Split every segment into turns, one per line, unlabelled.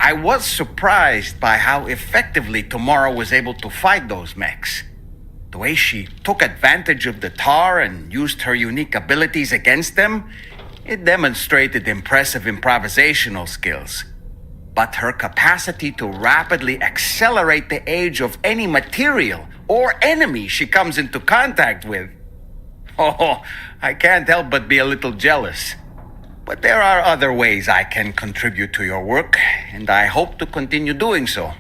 I was surprised by how effectively Tomorrow was able to fight those mechs. The way she took advantage of the tar and used her unique abilities against them, it demonstrated impressive improvisational skills. But her capacity to rapidly accelerate the age of any material or enemy she comes into contact with. Oh, I can't help but be a little jealous. But there are other ways I can contribute to your work, and I hope to continue doing so.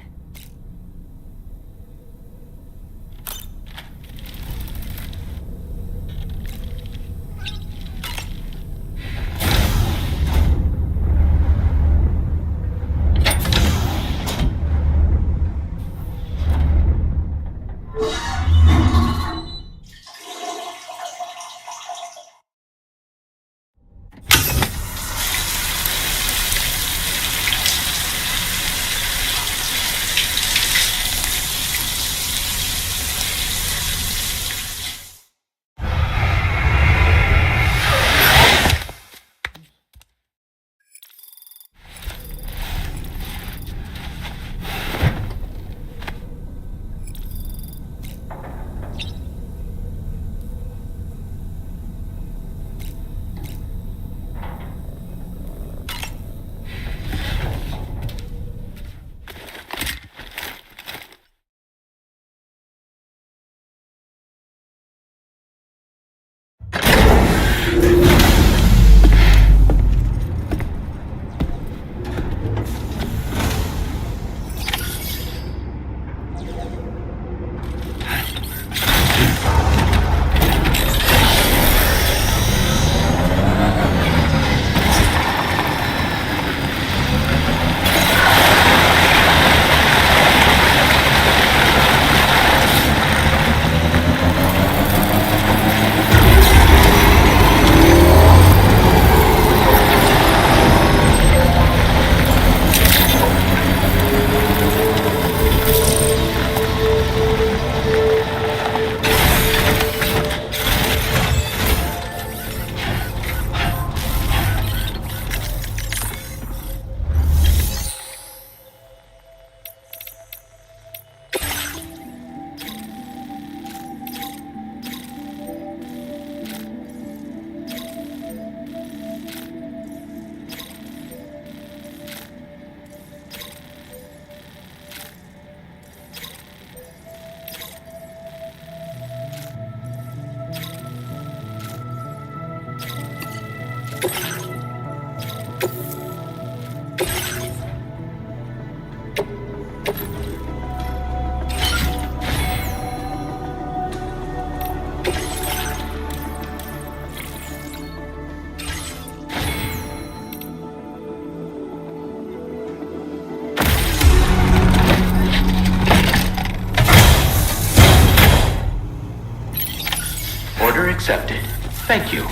Order accepted. Thank you.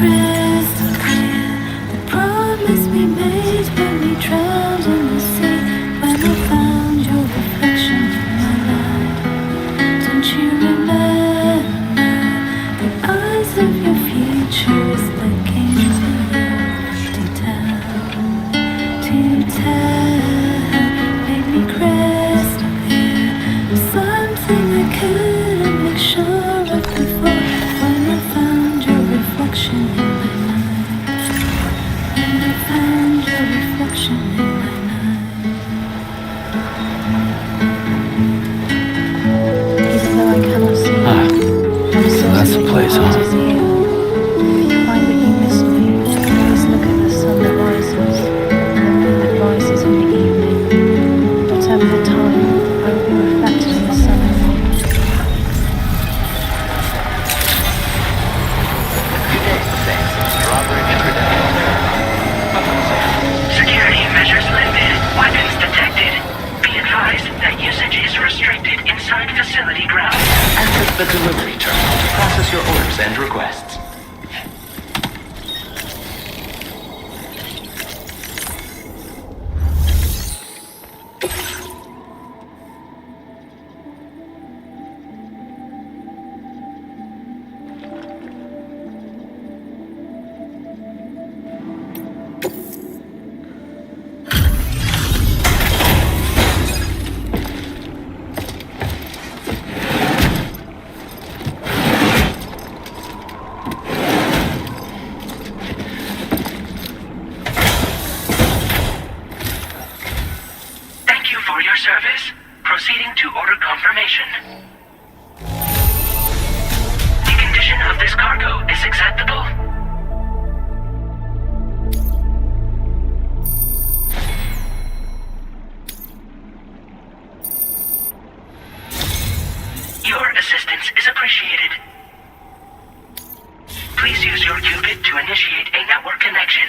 crystal clear. The promise we made when we drowned in the sea. When I found your reflection in my light. Don't you remember? The eyes of your future is looking to you. To tell, made me crystal clear. Something I couldn't make sure of before. When I found your reflection in my night. When I found your reflection in my night. Even though I cannot see you, I'm certain
that's the
that
place,
your heart
huh?
is here. Find that you miss me. Please look at the sun that rises and the moon that rises in the evening. Whatever the time, I will be reflected in the sun and moon.
Drawbridge credentials verified. Button set.
Security measures lifted. Weapons detected. Be advised that usage is restricted inside facility grounds.
Access the delivery terminal to process your orders and requests.
Thank you for your service. Proceeding to order confirmation. The condition of this cargo is acceptable. Your assistance is appreciated. Please use your qubit to initiate a network connection.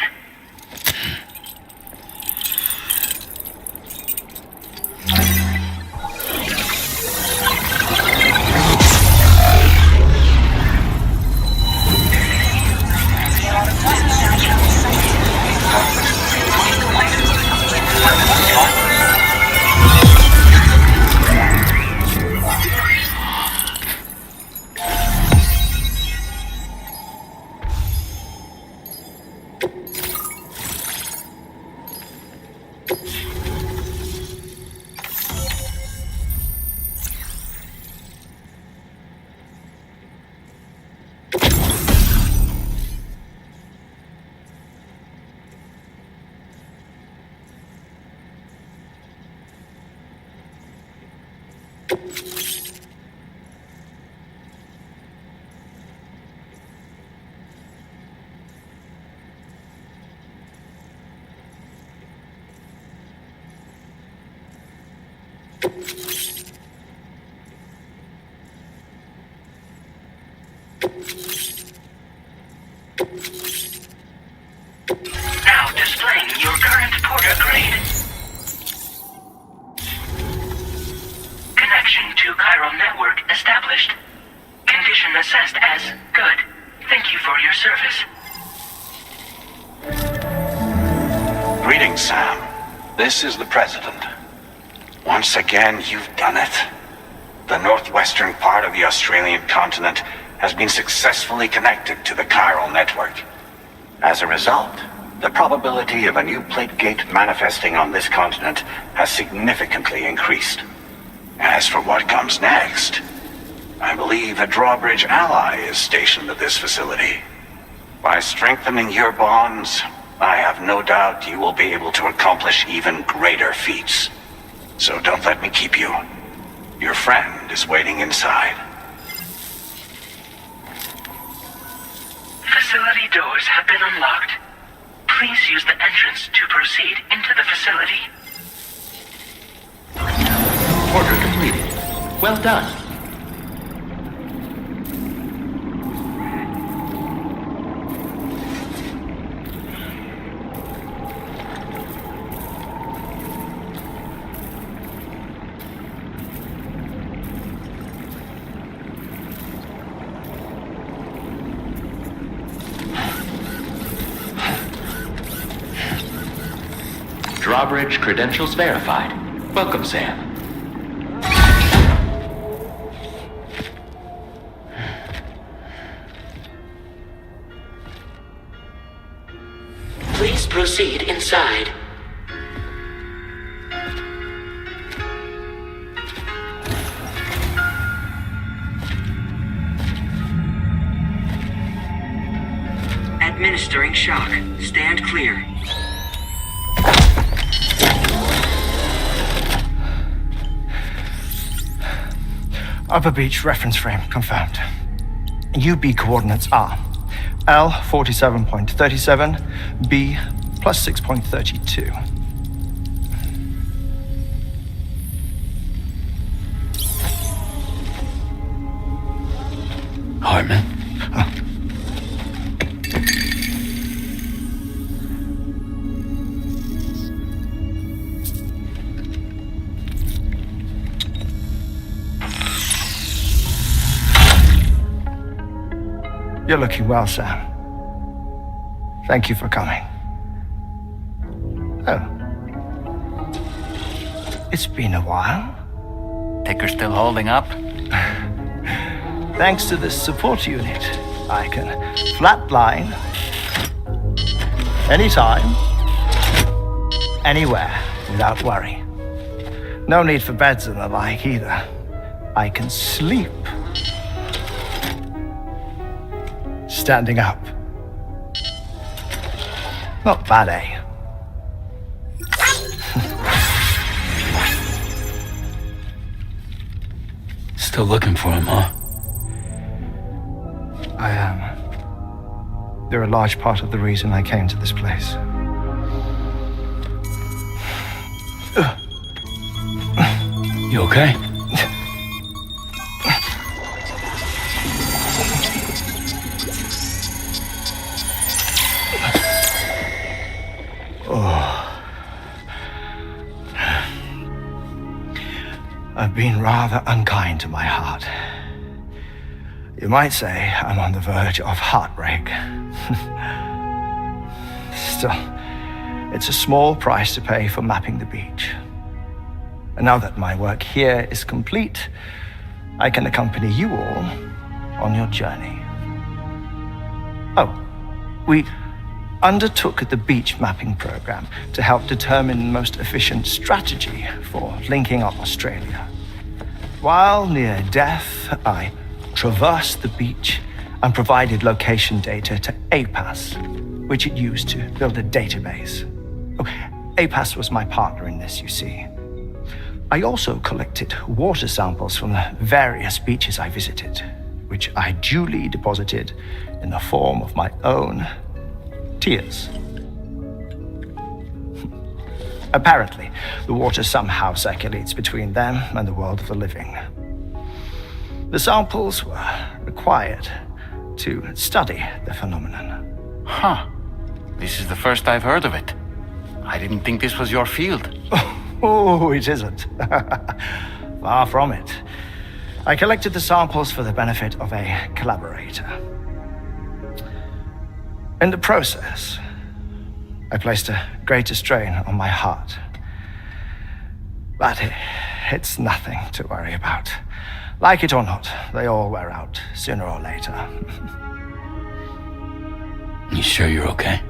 Now displaying your current porter grade. Connection to chiral network established. Condition assessed as good. Thank you for your service.
Greetings, Sam. This is the President. Once again, you've done it. The northwestern part of the Australian continent has been successfully connected to the chiral network. As a result, the probability of a new plate gate manifesting on this continent has significantly increased. As for what comes next, I believe a drawbridge ally is stationed at this facility. By strengthening your bonds, I have no doubt you will be able to accomplish even greater feats. So don't let me keep you. Your friend is waiting inside.
Facility doors have been unlocked. Please use the entrance to proceed into the facility.
Order completed. Well done. Drawbridge credentials verified. Welcome, Sam.
Please proceed inside. Administering shock. Stand clear.
Upper Beach reference frame confirmed. UB coordinates are L 47.37, B plus 6.32.
Hartman?
You're looking well, Sam. Thank you for coming. Oh. It's been a while.
Ticker still holding up?
Thanks to this support unit, I can flatline anytime, anywhere, without worry. No need for beds and the like either. I can sleep standing up. Not bad, eh?
Still looking for him, huh?
I am. They're a large part of the reason I came to this place.
You okay?
I've been rather unkind to my heart. You might say I'm on the verge of heartbreak. Still, it's a small price to pay for mapping the beach. And now that my work here is complete, I can accompany you all on your journey. Oh, we undertook the beach mapping program to help determine the most efficient strategy for linking up Australia. While near death, I traversed the beach and provided location data to APAS, which it used to build a database. Oh, APAS was my partner in this, you see. I also collected water samples from the various beaches I visited, which I duly deposited in the form of my own tears. Apparently, the water somehow circulates between them and the world of the living. The samples were required to study the phenomenon.
Huh. This is the first I've heard of it. I didn't think this was your field.
Oh, it isn't. Far from it. I collected the samples for the benefit of a collaborator. In the process, I placed a greater strain on my heart. But it's nothing to worry about. Like it or not, they all wear out sooner or later.
You sure you're okay?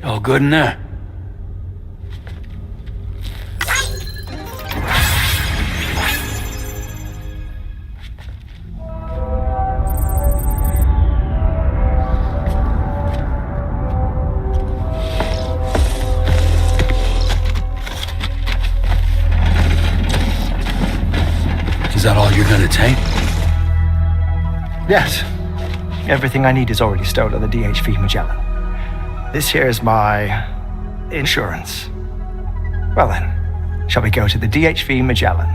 All good in there? Is that all you're gonna take?
Yes. Everything I need is already stowed on the DHV Magellan. This here is my insurance. Well then, shall we go to the DHV Magellan?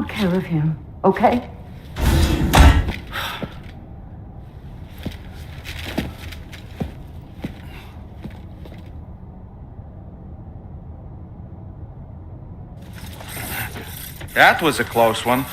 good care of him, okay?
That was a close one.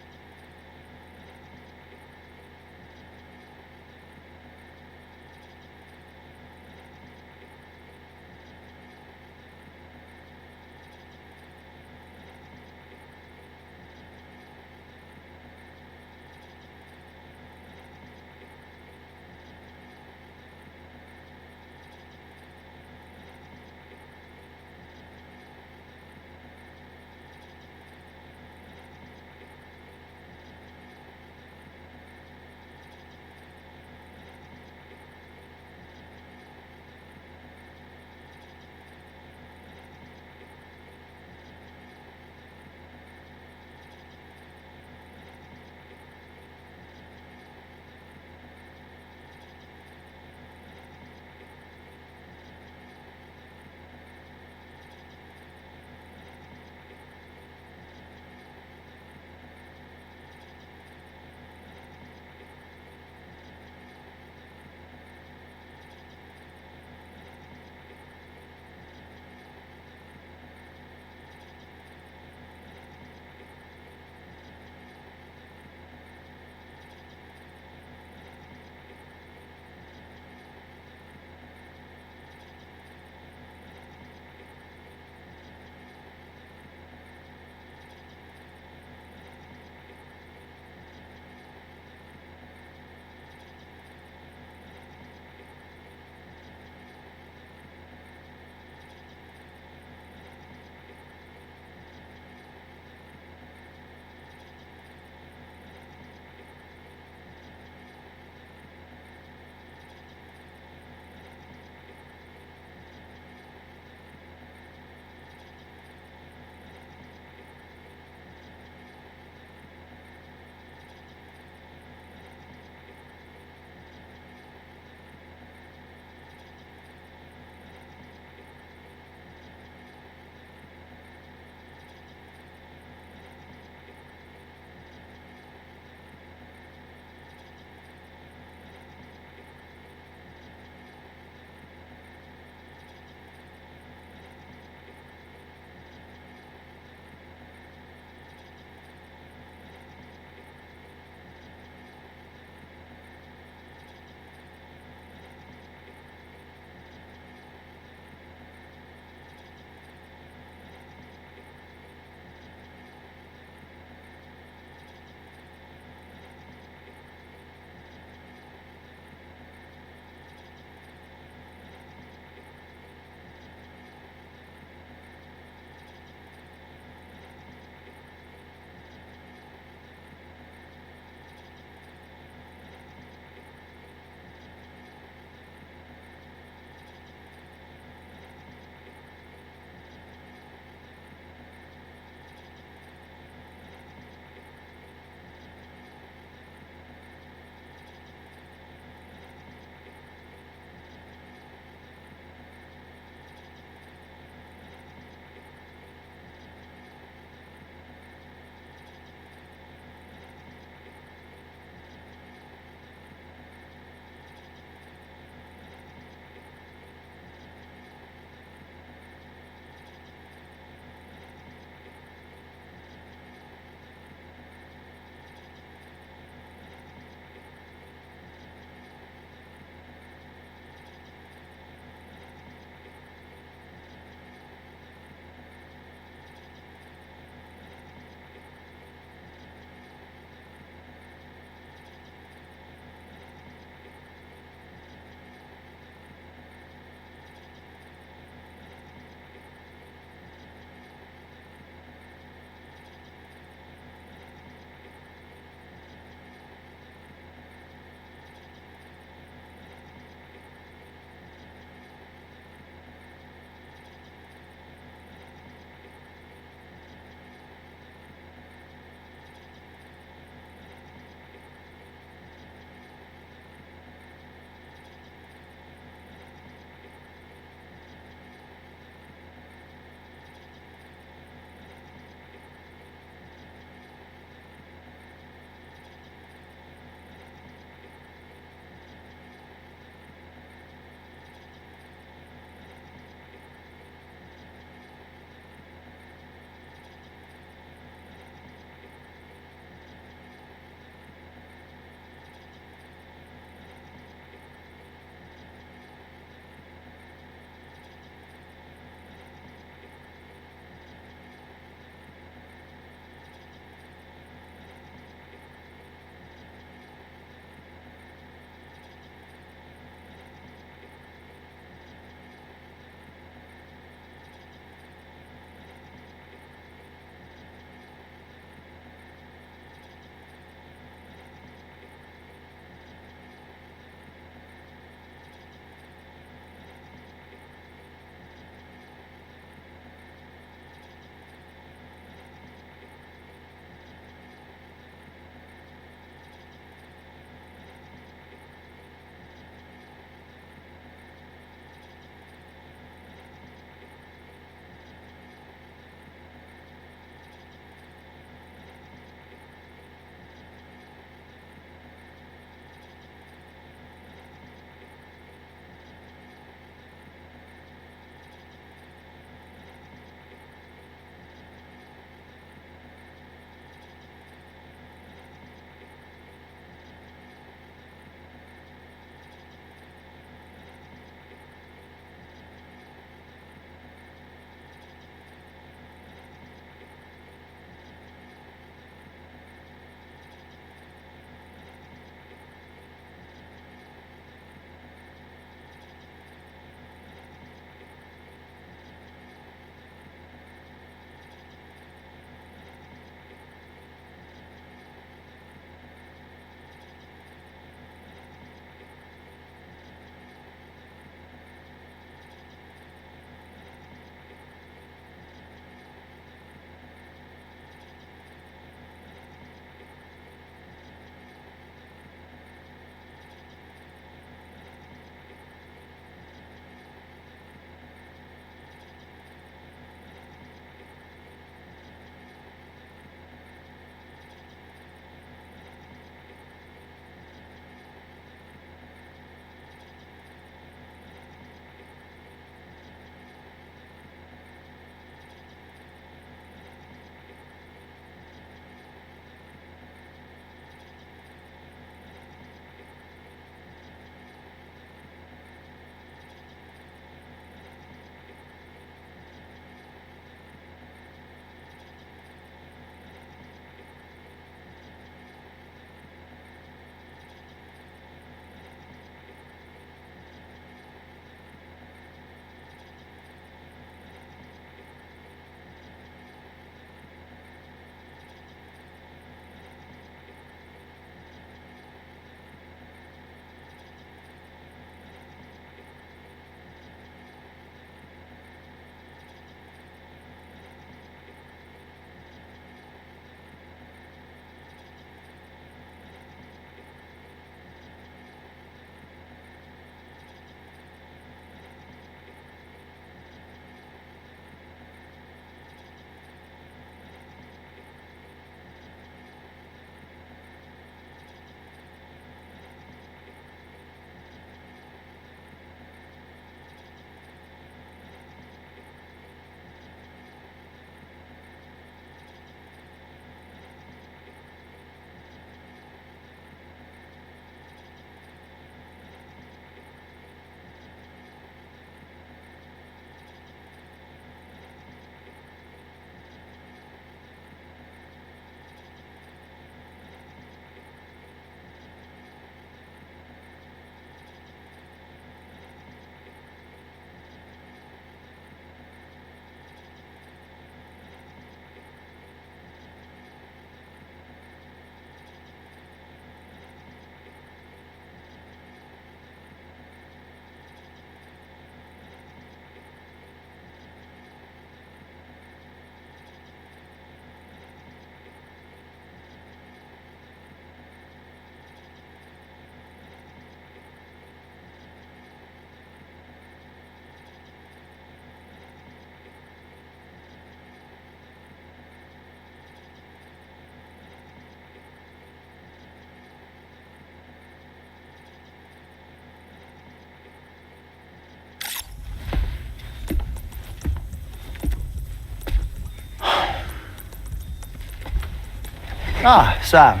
Ah, Sam.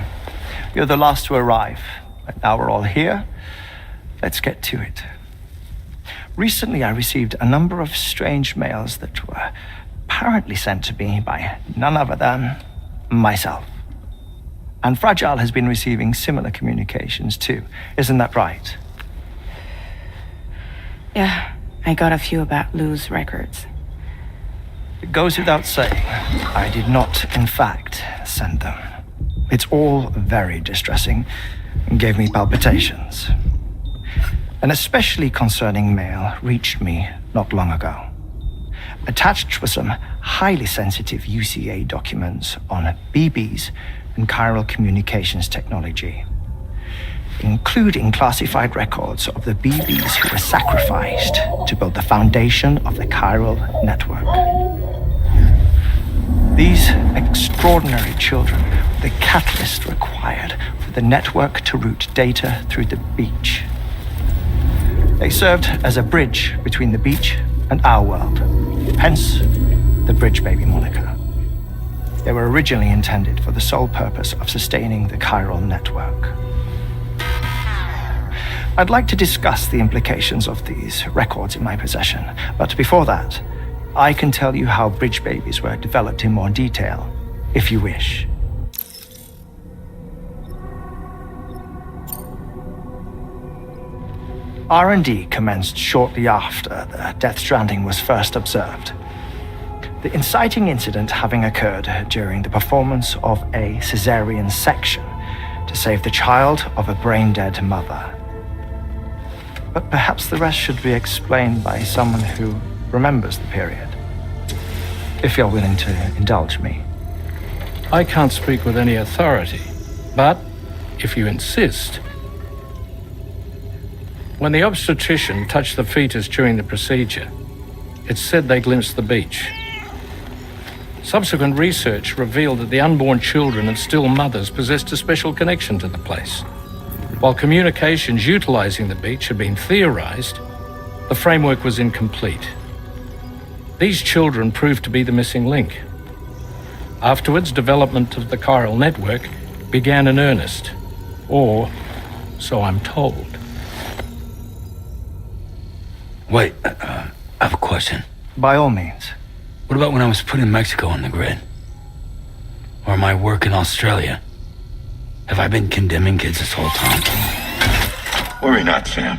You're the last to arrive. And now we're all here. Let's get to it. Recently, I received a number of strange mails that were apparently sent to me by none other than myself. And Fragile has been receiving similar communications too. Isn't that right?
Yeah, I got a few about Lou's records.
It goes without saying, I did not, in fact, send them. It's all very distressing and gave me palpitations. An especially concerning mail reached me not long ago. Attached were some highly sensitive UCA documents on BBs and chiral communications technology, including classified records of the BBs who were sacrificed to build the foundation of the chiral network. These extraordinary children were the catalyst required for the network to route data through the beach. They served as a bridge between the beach and our world, hence the Bridge Baby moniker. They were originally intended for the sole purpose of sustaining the chiral network. I'd like to discuss the implications of these records in my possession, but before that, I can tell you how Bridge Babies were developed in more detail, if you wish. R&D commenced shortly after the Death Stranding was first observed. The inciting incident having occurred during the performance of a caesarean section to save the child of a brain-dead mother. But perhaps the rest should be explained by someone who remembers the period. If you're willing to indulge me.
I can't speak with any authority, but if you insist. When the obstetrician touched the fetus during the procedure, it's said they glimpsed the beach. Subsequent research revealed that the unborn children and still mothers possessed a special connection to the place. While communications utilizing the beach had been theorized, the framework was incomplete. These children proved to be the missing link. Afterwards, development of the chiral network began in earnest, or so I'm told.
Wait, I have a question.
By all means.
What about when I was put in Mexico on the grid? Or my work in Australia? Have I been condemning kids this whole time?
Worry not, Sam.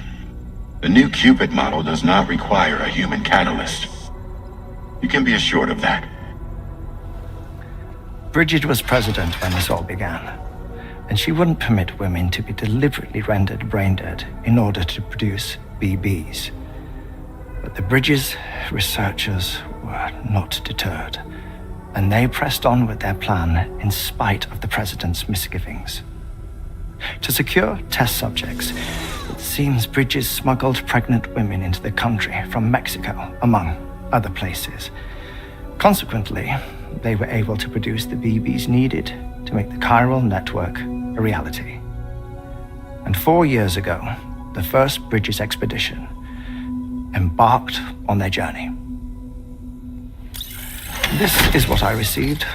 The new Cupid model does not require a human catalyst. You can be assured of that.
Bridget was president when this all began, and she wouldn't permit women to be deliberately rendered brain-dead in order to produce BBs. But the Bridges researchers were not deterred, and they pressed on with their plan in spite of the president's misgivings. To secure test subjects, it seems Bridges smuggled pregnant women into the country from Mexico, among other places. Consequently, they were able to produce the BBs needed to make the chiral network a reality. And 4 years ago, the first Bridges expedition embarked on their journey. This is what I received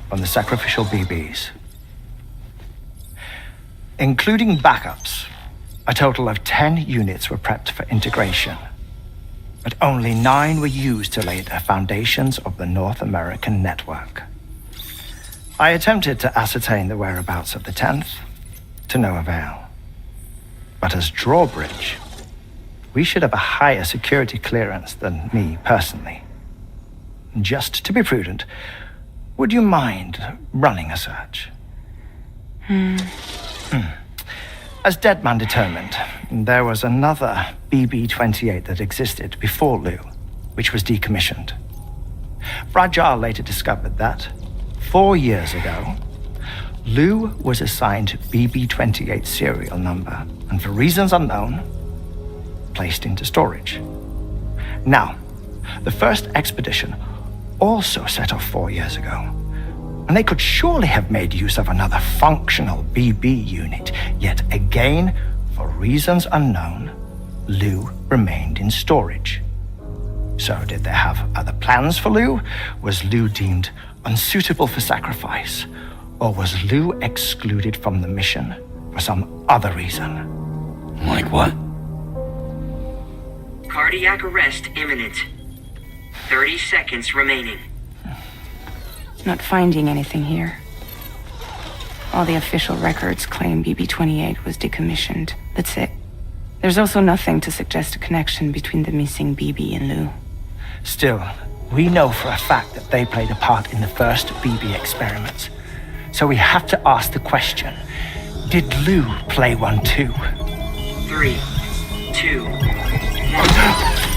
from the sacrificial BBs. Including backups, a total of 10 units were prepped for integration, but only 9 were used to lay the foundations of the North American network. I attempted to ascertain the whereabouts of the 10th, to no avail. But as drawbridge, we should have a higher security clearance than me personally. Just to be prudent, would you mind running a search? As Deadman determined, there was another BB-28 that existed before Lou, which was decommissioned. Fragile later discovered that, 4 years ago, Lou was assigned BB-28 serial number, and for reasons unknown, placed into storage. Now, the first expedition also set off 4 years ago, and they could surely have made use of another functional BB unit, yet again, for reasons unknown, Lou remained in storage. So did they have other plans for Lou? Was Lou deemed unsuitable for sacrifice? Or was Lou excluded from the mission for some other reason?
Like what?
Cardiac arrest imminent. 30 seconds remaining.
Not finding anything here. All the official records claim BB-28 was decommissioned. That's it. There's also nothing to suggest a connection between the missing BB and Lou.
Still, we know for a fact that they played a part in the first BB experiments. So we have to ask the question, did Lou play one too?
3, 2, 1.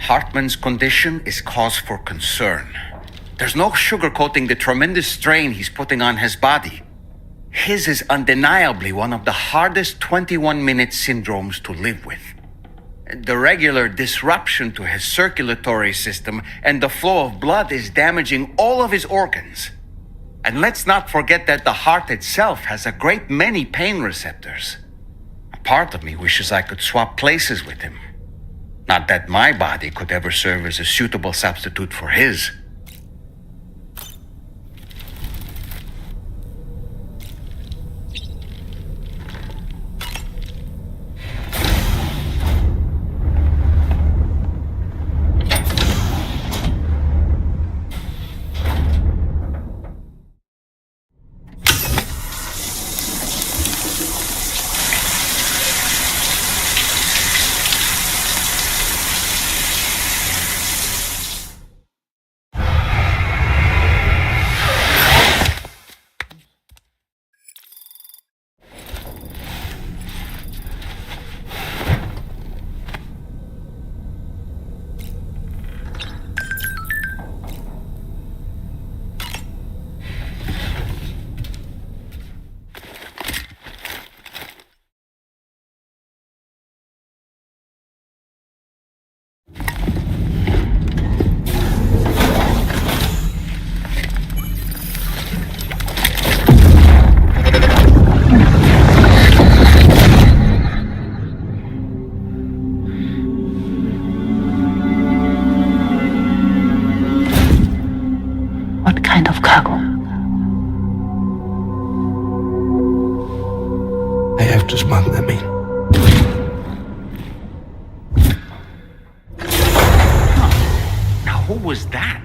Hartman's condition is cause for concern. There's no sugarcoating the tremendous strain he's putting on his body. His is undeniably one of the hardest 21-minute syndromes to live with. The regular disruption to his circulatory system and the flow of blood is damaging all of his organs. And let's not forget that the heart itself has a great many pain receptors. A part of me wishes I could swap places with him. Not that my body could ever serve as a suitable substitute for his.
What kind of cargo?
I have to smuggle them in.
Now, who was that?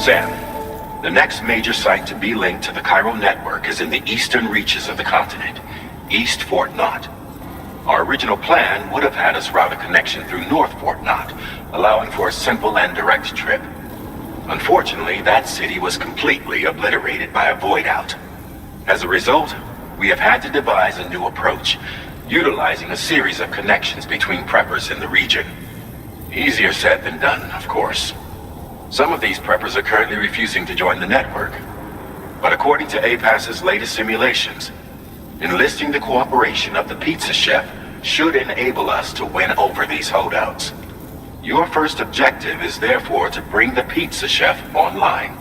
Sam, the next major site to be linked to the Cairo network is in the eastern reaches of the continent, East Fort Knott. Our original plan would have had us route a connection through North Fort Knott, allowing for a simple and direct trip. Unfortunately, that city was completely obliterated by a void out. As a result, we have had to devise a new approach, utilizing a series of connections between preppers in the region. Easier said than done, of course. Some of these preppers are currently refusing to join the network. But according to APAS's latest simulations, enlisting the cooperation of the pizza chef should enable us to win over these holdouts. Your first objective is therefore to bring the pizza chef online.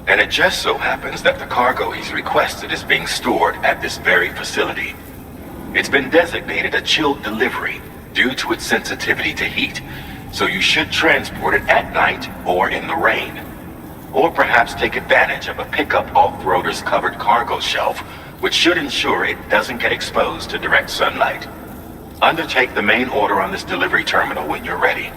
And it just so happens that the cargo he's requested is being stored at this very facility. It's been designated a chilled delivery due to its sensitivity to heat, so you should transport it at night or in the rain. Or perhaps take advantage of a pickup off-roader's covered cargo shelf, which should ensure it doesn't get exposed to direct sunlight. Undertake the main order on this delivery terminal when you're ready.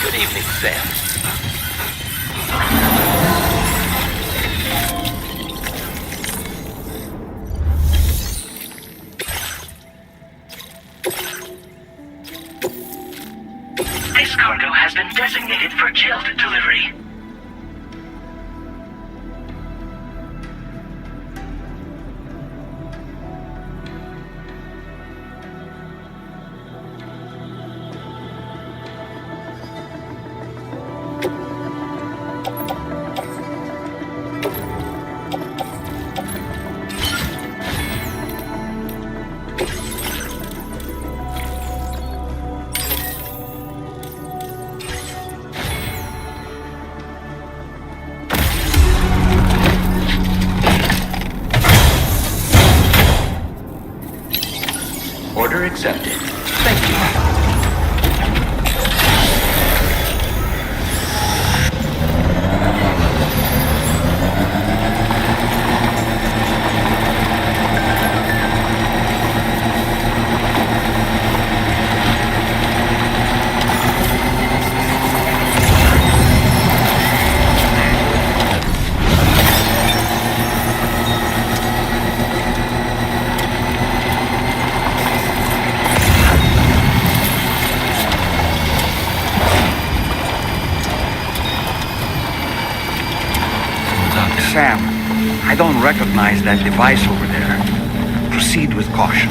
Good evening, Sam.
This cargo has been designated for chilled delivery.
Order accepted. Thank you.
Sam, I don't recognize that device over there. Proceed with caution.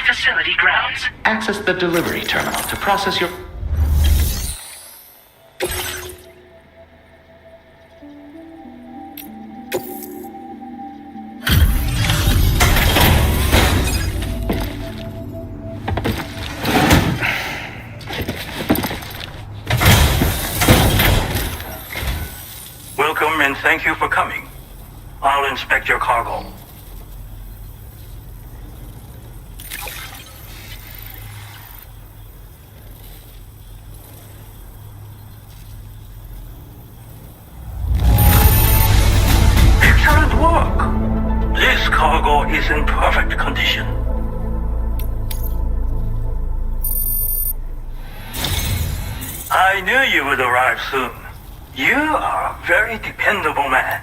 facility grounds.
Access the delivery terminal to process your...
Welcome and thank you for coming. I'll inspect your cargo. Excellent work! This cargo is in perfect condition. I knew you would arrive soon. You are a very dependable man.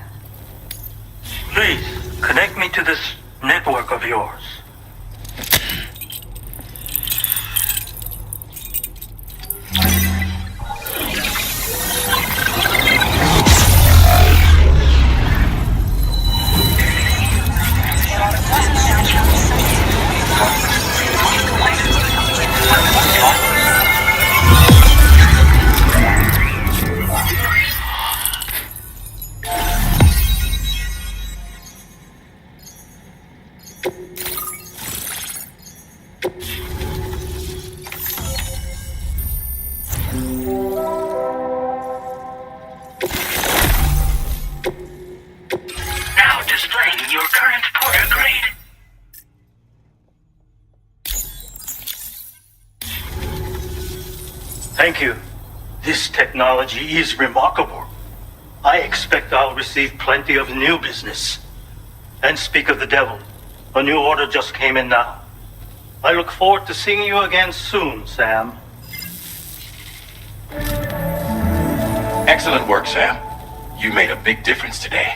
Please, connect me to this network of yours.
Now displaying your current porter grade.
Thank you. This technology is remarkable. I expect I'll receive plenty of new business. And speak of the devil, a new order just came in now. I look forward to seeing you again soon, Sam.
Excellent work, Sam. You made a big difference today.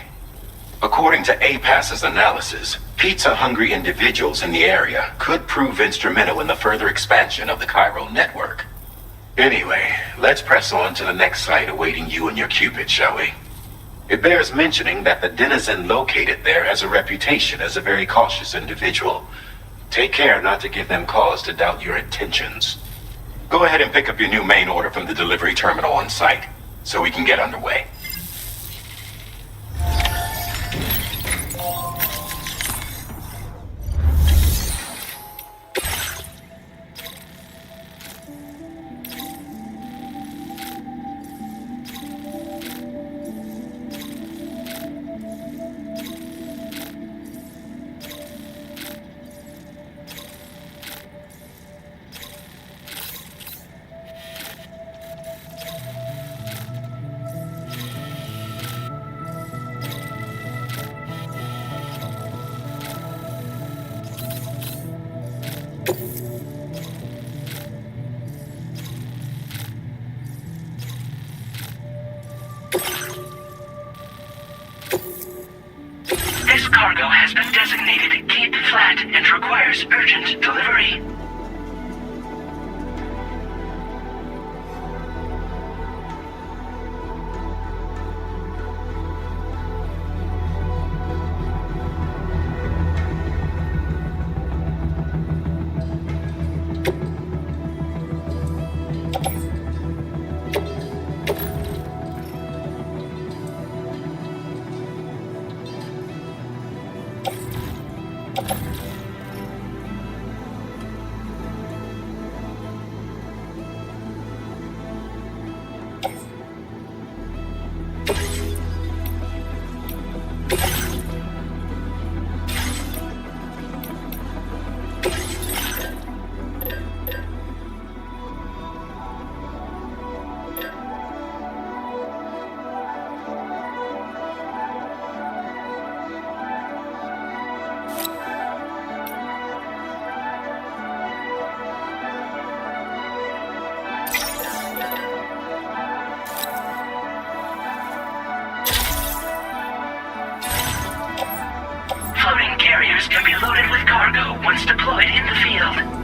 According to APAS's analysis, pizza-hungry individuals in the area could prove instrumental in the further expansion of the Cairo network. Anyway, let's press on to the next site awaiting you and your Cupid, shall we? It bears mentioning that the denizen located there has a reputation as a very cautious individual. Take care not to give them cause to doubt your intentions. Go ahead and pick up your new main order from the delivery terminal on site, so we can get underway.
This cargo has been designated Keep Flat and requires urgent delivery. Floating carriers can be loaded with cargo once deployed in the field.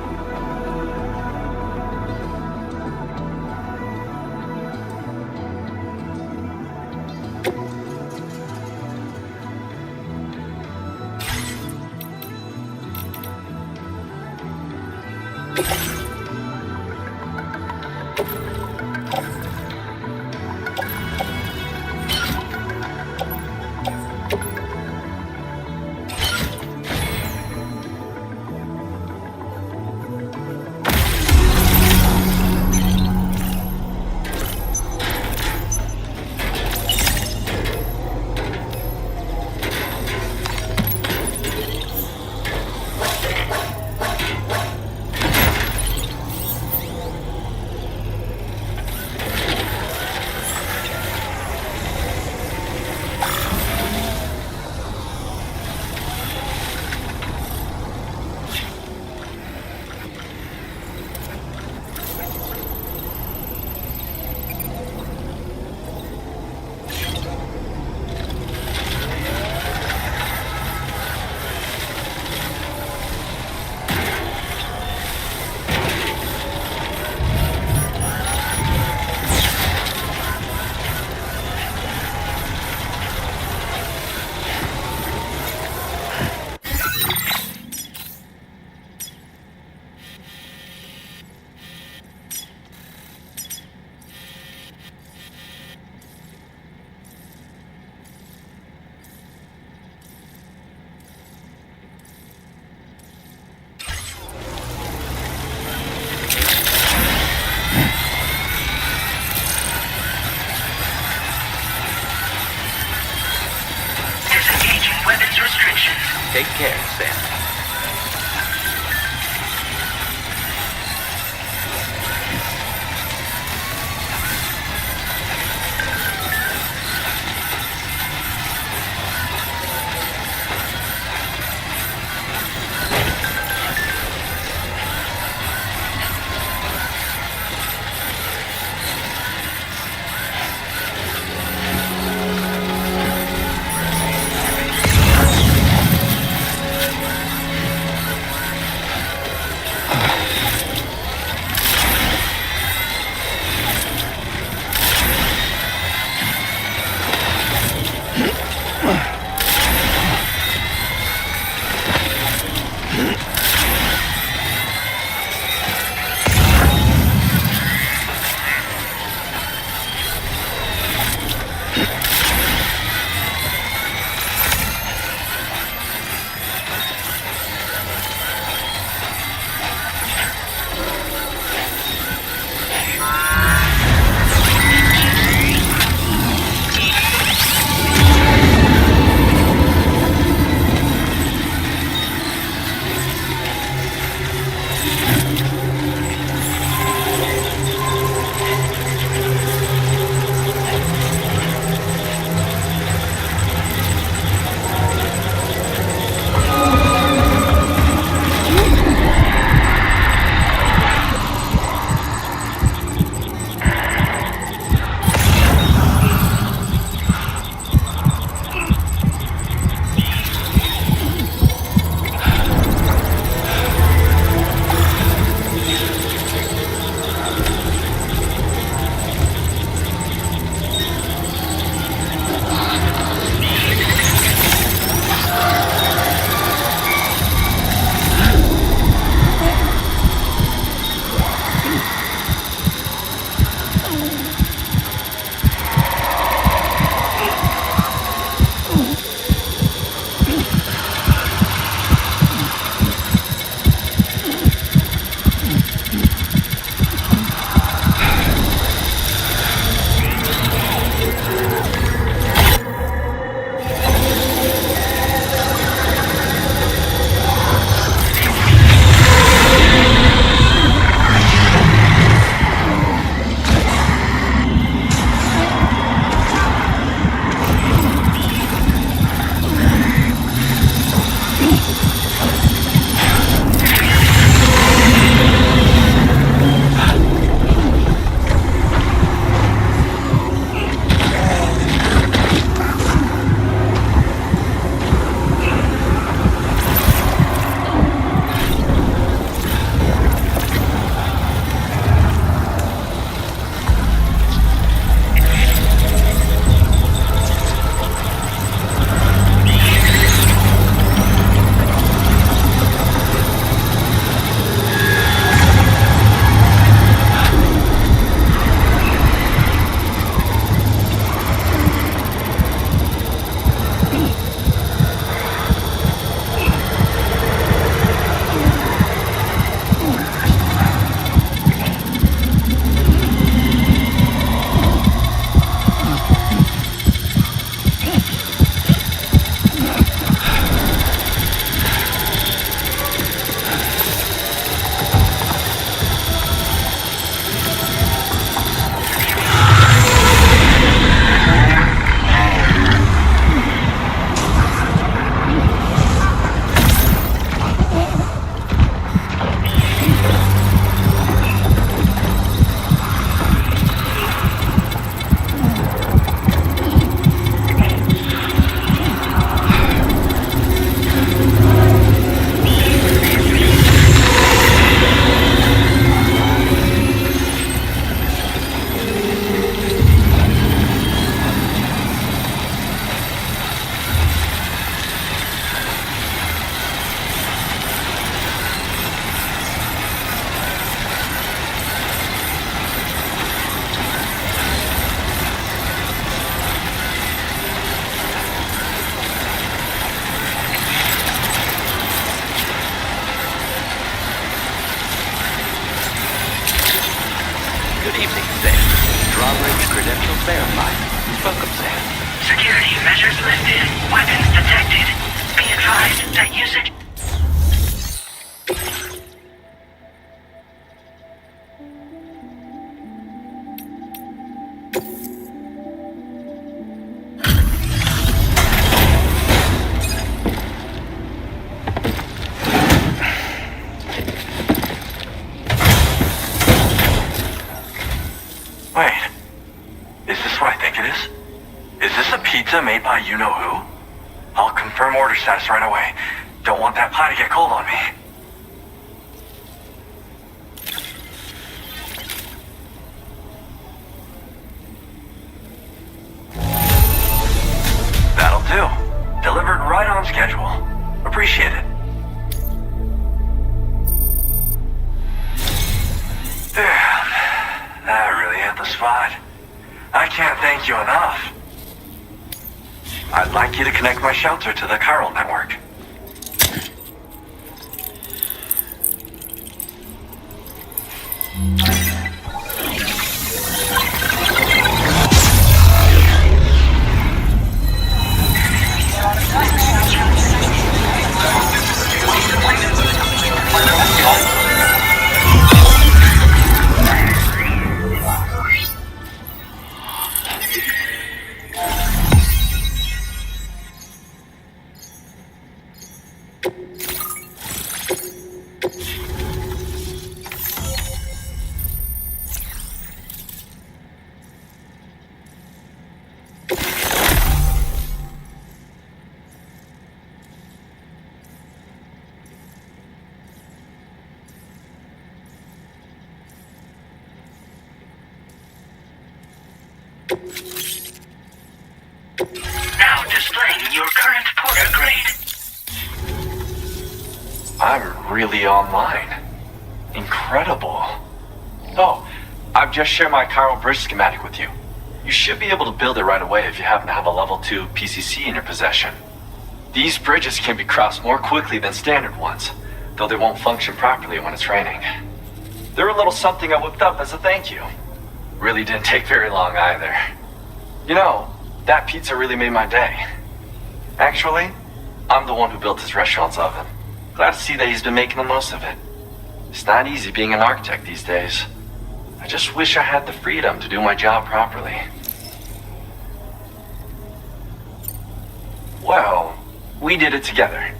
restrictions.
Take care, Sam.
Security measures lifted. Weapons detected. Be
Confirm order status right away. Don't want that pie to get cold on me. That'll do. Delivered right on schedule. Appreciate it. Damn. That really hit the spot. I can't thank you enough. I'd like you to connect my shelter to the chiral network.
Now displaying your current porter grade.
I'm really online. Incredible. Oh, I've just shared my chiral bridge schematic with you. You should be able to build it right away if you happen to have a level 2 PCC in your possession. These bridges can be crossed more quickly than standard ones, though they won't function properly when it's raining. They're a little something I whipped up as a thank you. Really didn't take very long either. You know, that pizza really made my day. Actually, I'm the one who built his restaurant's oven. Glad to see that he's been making the most of it. It's not easy being an architect these days. I just wish I had the freedom to do my job properly. Well, we did it together.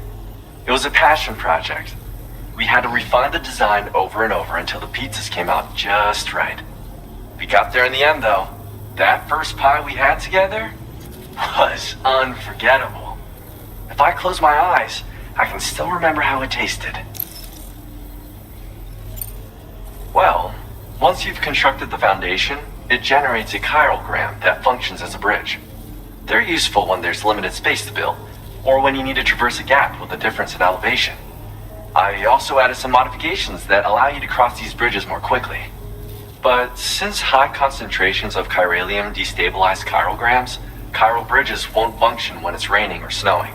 It was a passion project. We had to refine the design over and over until the pizzas came out just right. We got there in the end, though. That first pie we had together was unforgettable. If I close my eyes, I can still remember how it tasted. Well, once you've constructed the foundation, it generates a chirogram that functions as a bridge. They're useful when there's limited space to build, or when you need to traverse a gap with a difference in elevation. I also added some modifications that allow you to cross these bridges more quickly. But since high concentrations of chiralium destabilize chirograms, chiral bridges won't function when it's raining or snowing.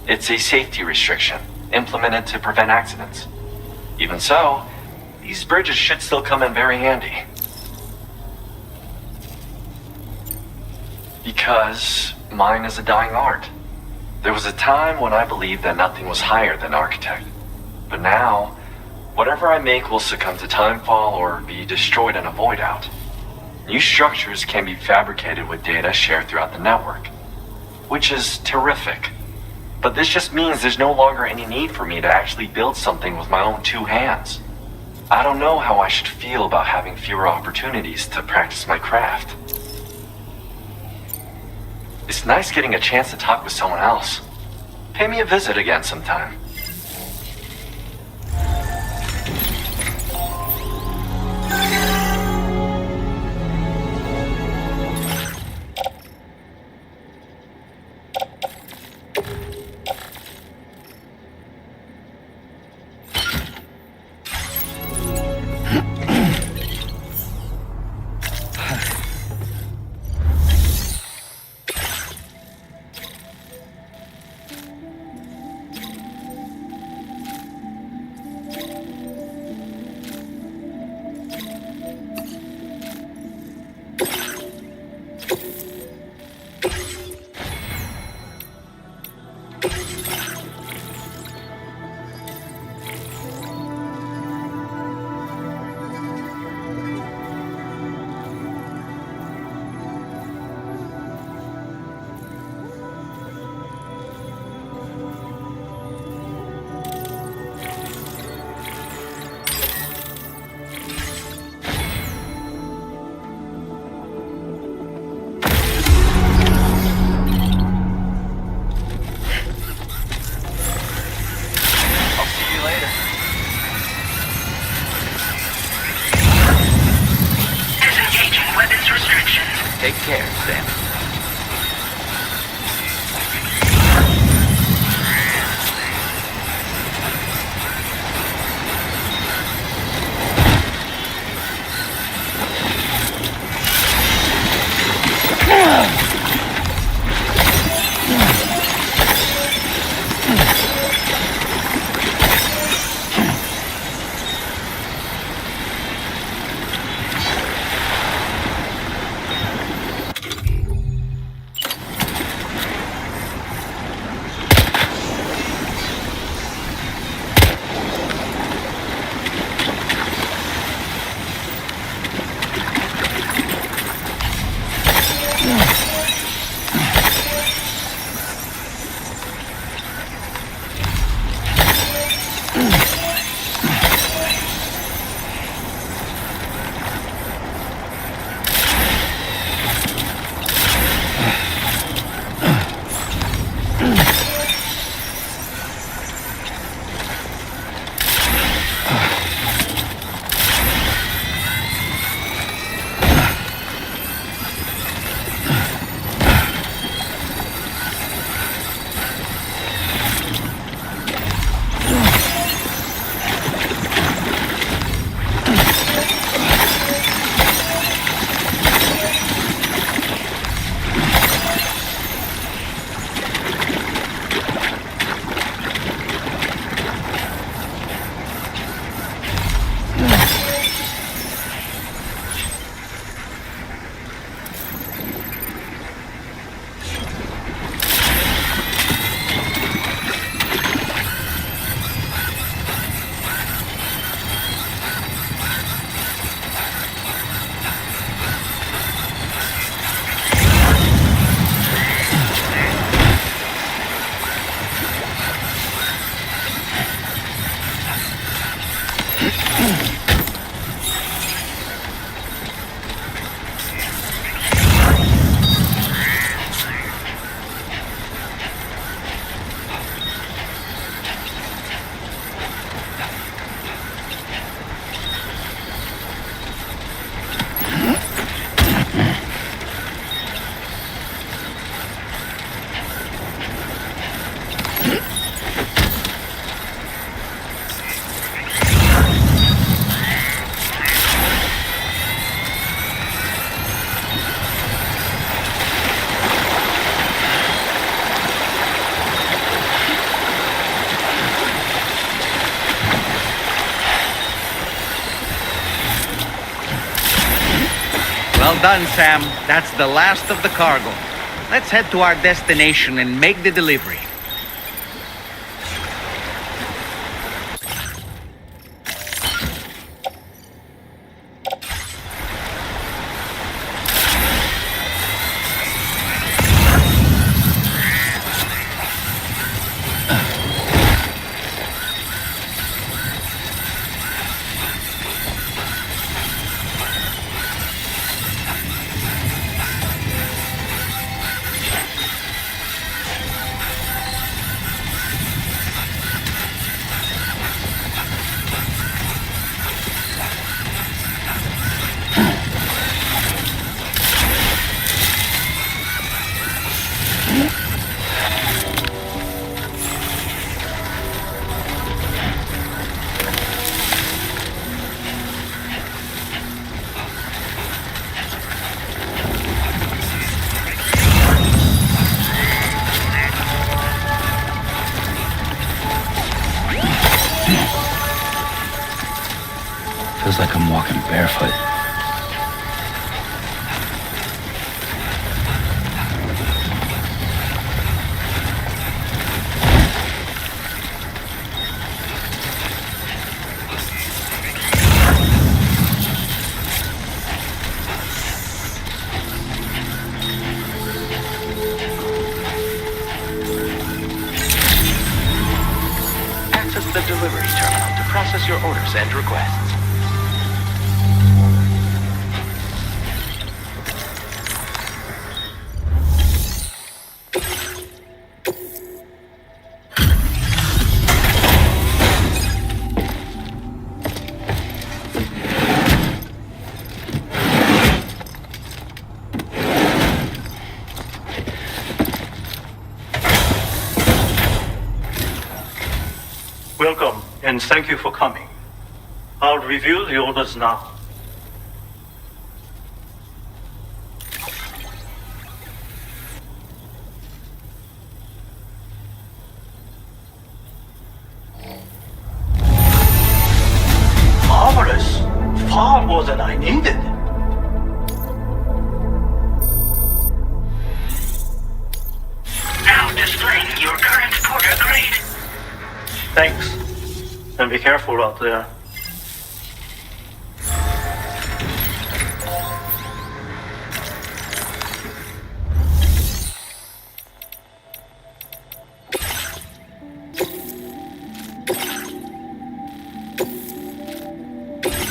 It's a safety restriction, implemented to prevent accidents. Even so, these bridges should still come in very handy. Because mine is a dying art. There was a time when I believed that nothing was higher than architect. But now, whatever I make will succumb to timefall or be destroyed in a void out. New structures can be fabricated with data shared throughout the network, which is terrific. But this just means there's no longer any need for me to actually build something with my own two hands. I don't know how I should feel about having fewer opportunities to practice my craft. It's nice getting a chance to talk with someone else. Pay me a visit again sometime.
Well done, Sam. That's the last of the cargo. Let's head to our destination and make the delivery.
Feels like I'm walking barefoot.
Access the delivery terminal to process your orders and requests.
Welcome, and thank you for coming. I'll review the orders now. Marvelous! Far more than I needed.
Now displaying your current porter grade.
Thanks. And be careful out there.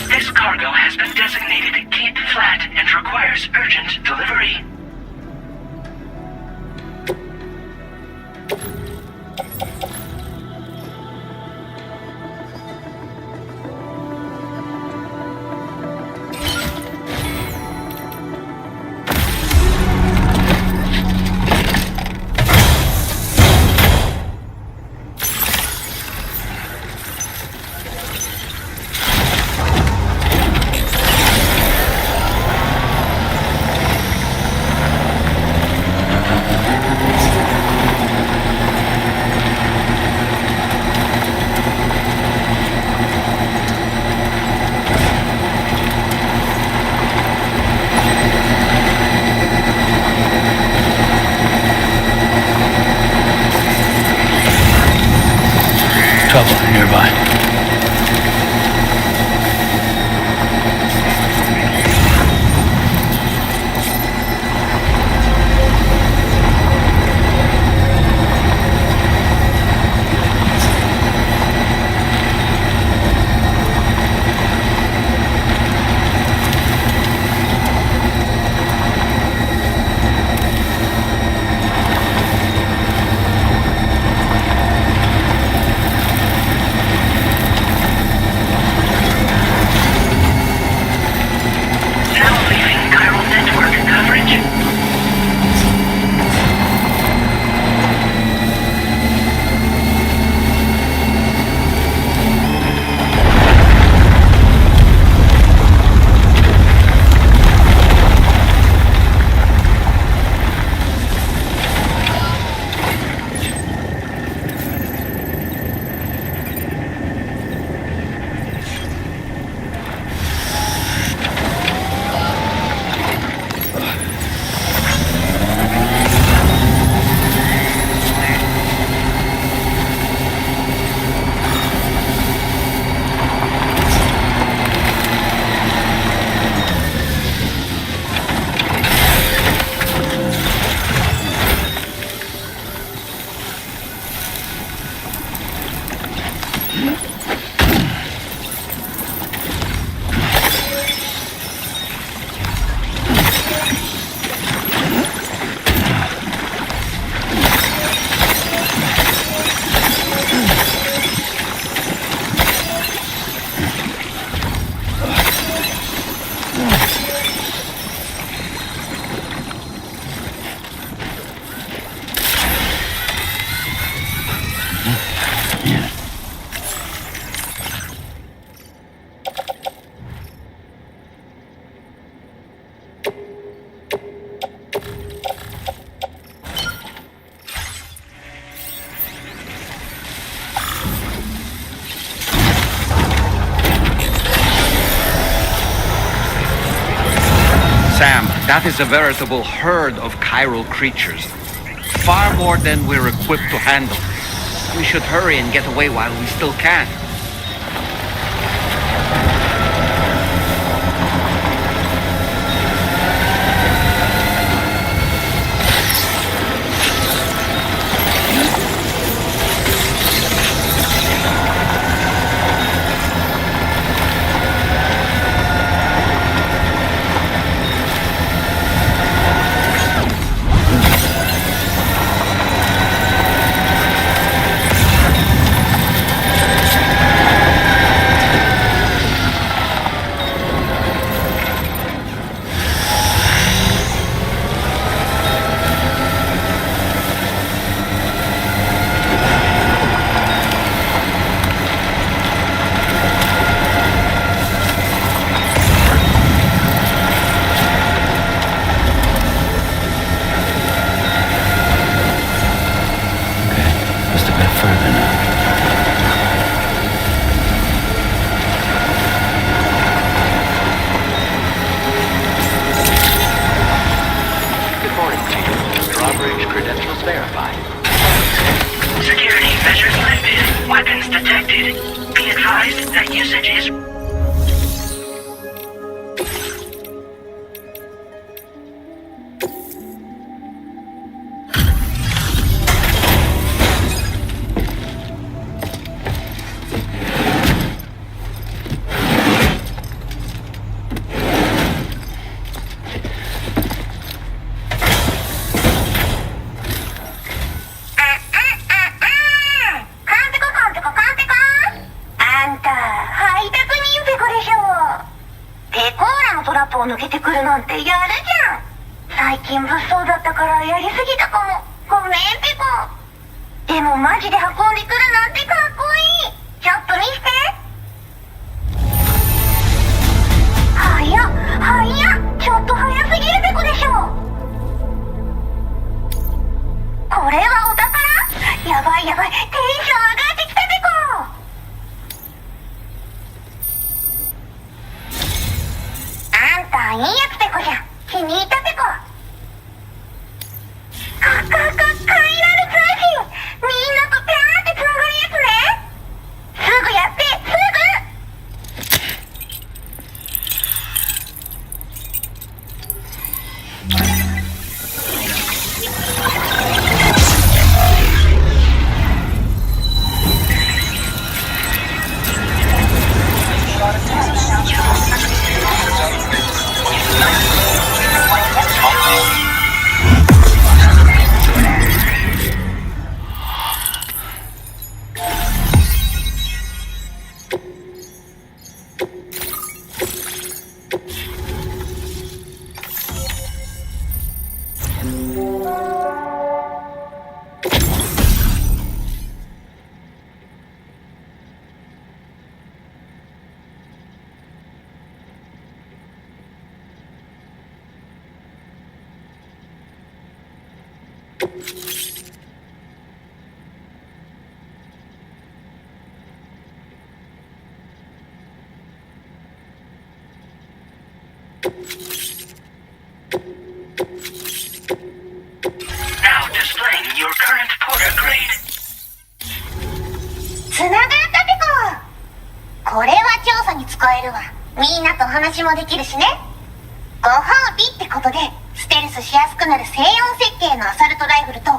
This cargo has been designated Cape Flat and requires urgent delivery.
trouble nearby.
Now leaving chiral network coverage.
Sam, that is a veritable herd of chiral creatures. Far more than we're equipped to handle. We should hurry and get away while we still can. Security measures lifted. Weapons detected. Be advised that usage is...
Now displaying your current porter grade.
つながったペコ。これは調査に使えるわ。みんなと話もできるしね。ご褒美ってことでステルスしやすくなる静音設計のアサルトライフルと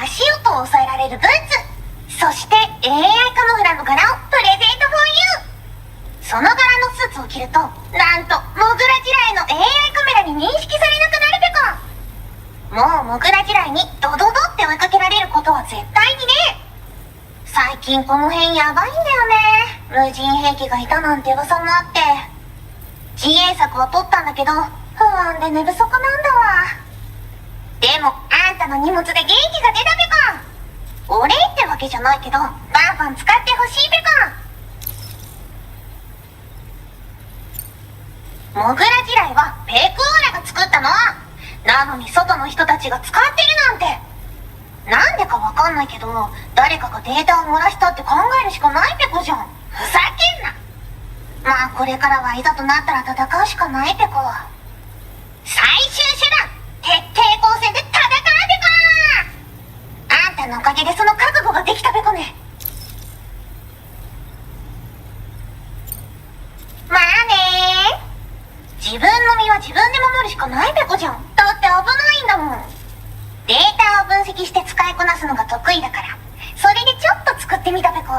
足音を抑えられるブーツ、そして AI カモフラの柄をプレゼント for you。 その柄のスーツを着るとなんとモグラ地雷の AI カメラに認識されなくなるペコ。もうモグラ地雷にドドドって追いかけられることは絶対にね。最近この辺やばいんだよね。無人兵器がいたなんて噂もあって、自衛策は取ったんだけど不安で寝不足なんだわ。でもあんたの荷物で元気が出たペコ。お礼ってわけじゃないけどバンバン使ってほしいペコ。モグラ地雷はペクオーラが作ったの。なのに外の人たちが使ってるなんて。なんでかわかんないけど誰かがデータを漏らしたって考えるしかないペコじゃん。ふざけんな。まあこれからはいざとなったら戦うしかないペコ。最終手段徹底抗戦で戦うペコ。あんたのおかげでその覚悟ができたペコね。まあねー。自分の身は自分で守るしかないペコじゃん。だって危ないんだもん。データを分析して使いこなすのが得意だから、それでちょっと作ってみたペコ。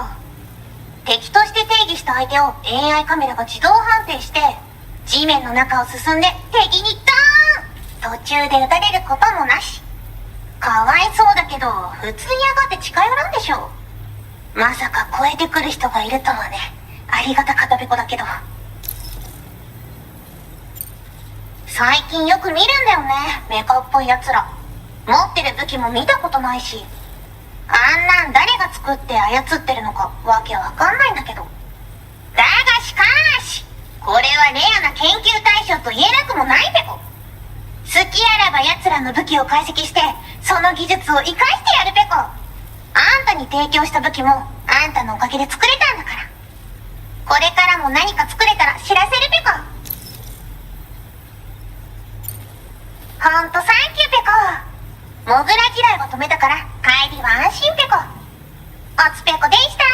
敵として定義した相手を AI カメラが自動判定して地面の中を進んで敵にドーン。途中で撃たれることもなし。かわいそうだけど普通に上がって近寄らんでしょ。まさか超えてくる人がいるとはね。ありがたかったペコだけど。最近よく見るんだよね、メカっぽいやつら。持ってる武器も見たことないし、あんなん誰が作って操ってるのかわけわかんないんだけど。だがしかしこれはレアな研究対象と言えなくもないペコ。好きあらば奴らの武器を解析してその技術を生かしてやるペコ。あんたに提供した武器もあんたのおかげで作れたんだから。これからも何か作れたら知らせるペコ。ほんとサンキューペコ。モグラ地雷を止めたから帰りは安心ペコ。おつペコでした。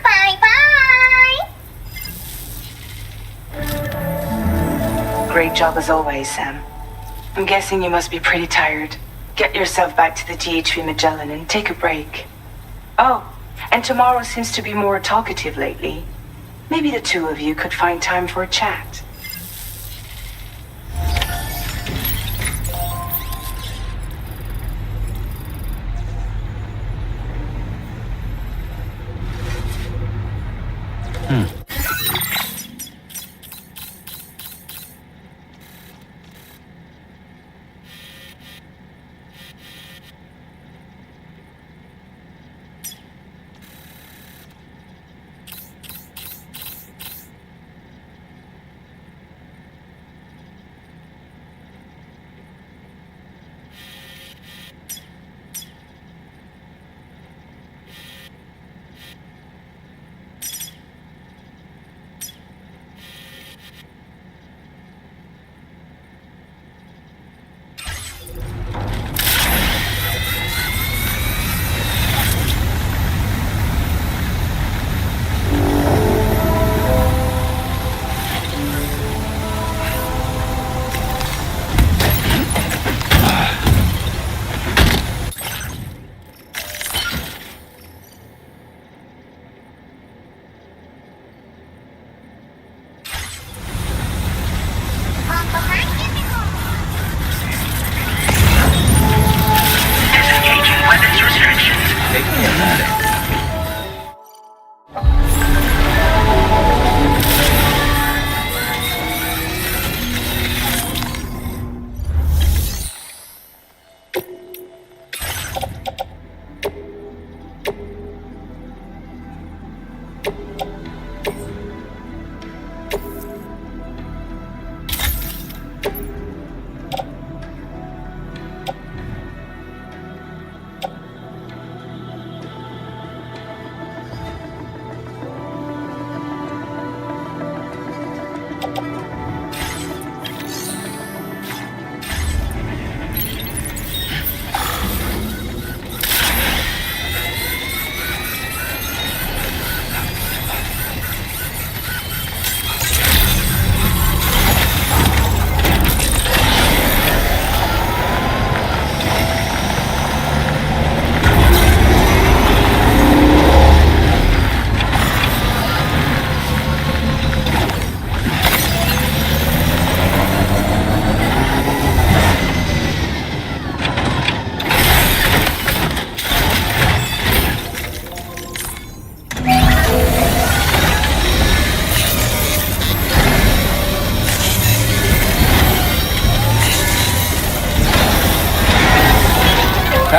バイバイ。
Great job as always, Sam. I'm guessing you must be pretty tired. Get yourself back to the GHV Magellan and take a break. Oh, and tomorrow seems to be more talkative lately. Maybe the two of you could find time for a chat.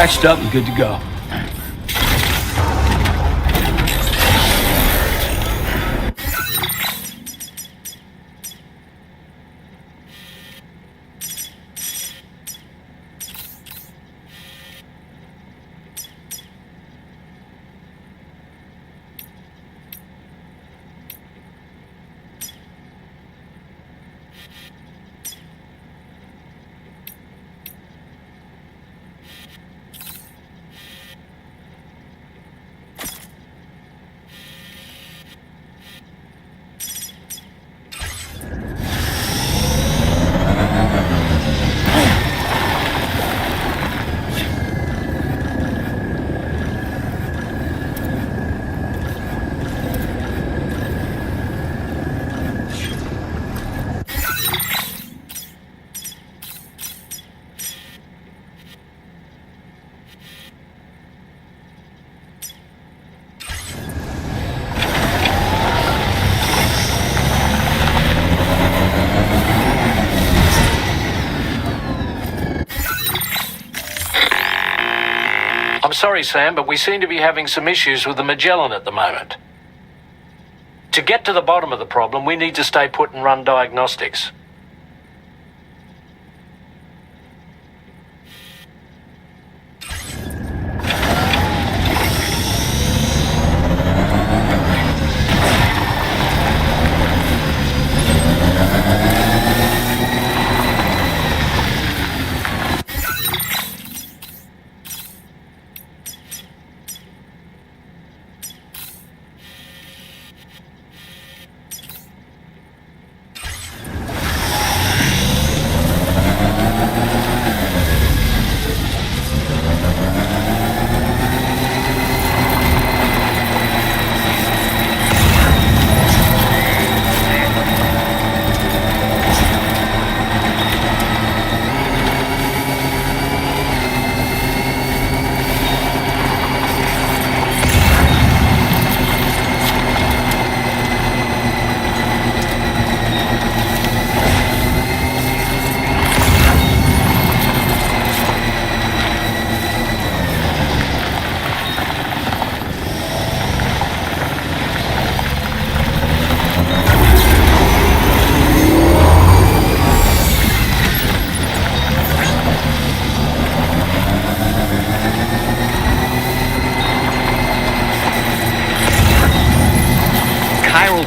patched up and good to go.
I'm sorry, Sam, but we seem to be having some issues with the Magellan at the moment. To get to the bottom of the problem, we need to stay put and run diagnostics.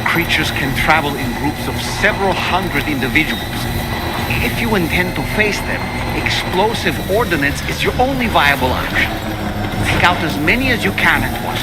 Creatures can travel in groups of several hundred individuals. If you intend to face them, explosive ordnance is your only viable option. Take out as many as you can at once.